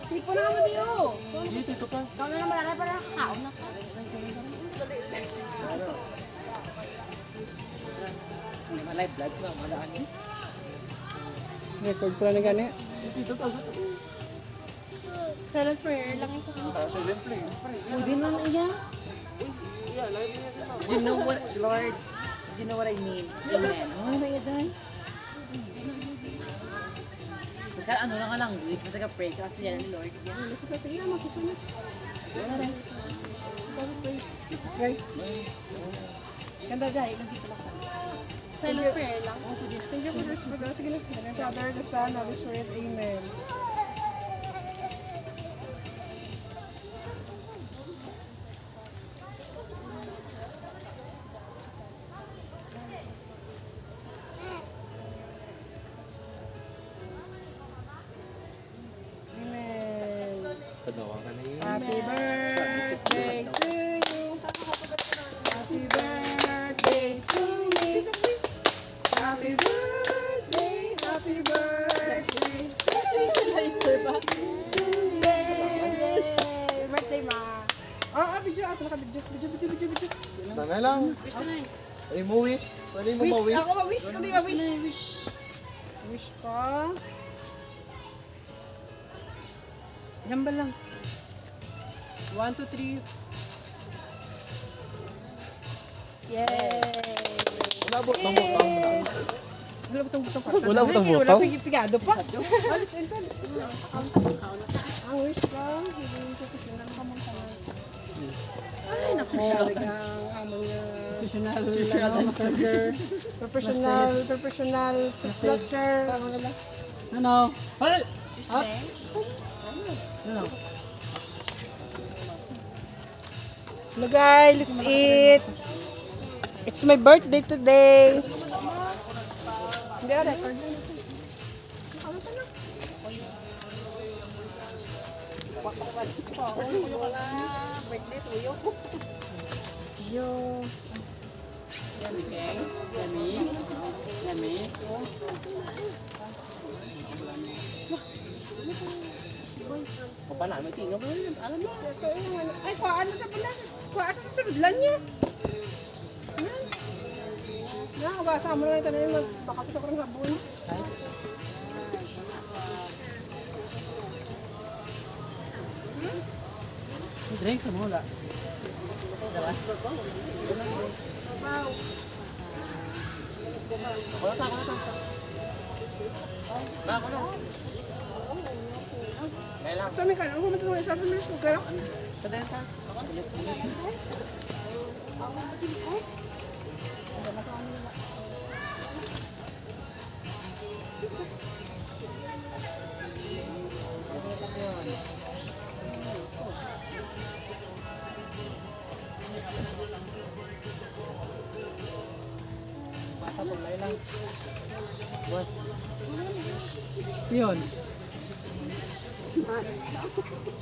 Tipo na mo diyo. Dito, ito pa. Kau na naman para nakakaon na. Live vlogs na, madaan yun. Record pala na gani. Dito, ito. Silent prayer lang isa. Silent play. Pwede na na iya. Yeah, live niya sila. You know what, Lord? You know what I mean? Amen. Oh, my God. Basta ano lang ka lang, basta ka pray ka kasi yan ni Lord. Yan. Sige na makita na. Wala rin. Ganda dahil nandito lang. Silent prayer lang. Thank you for this video. Sige na. In the Father, the Son, Holy Spirit. Amen. Amen. Tanawa ka na yun. Happy birthday to you. Happy birthday to me. Happy birthday, happy birthday. Birthday ma. Video ato naka video. Video. Tanay lang. Ay mo wish. Ano mo Wish, ma-wish? ako ma-wish ko, di ba wish? Wish ko. Yan ba lang? 1, 2, 3. Yay! Wala bot ng botang mo na. Wala ba itong butang Wala ba itong Wala butang? pigado pa. Alis and ang wish ko, hindi ko professional ka mong tanong. Ay, naku, ang among professional slaughter. Ano? Ay! Hello guys, let's eat. It's my birthday today. Hindi, record na ito. Birthday tuyo. Yo. Yummy. O pa namin, tingnan mo yun. Alam mo. Ay, kuhaan mo sa pula. Kuhaan sa susunod lang niya. Yan. Nakakabasa mo lang ito na yun. Baka ito ko ng habon. Drinks mo wala. Kami ka na. Ang kumatulong isa sa milis ko kayo. Yun.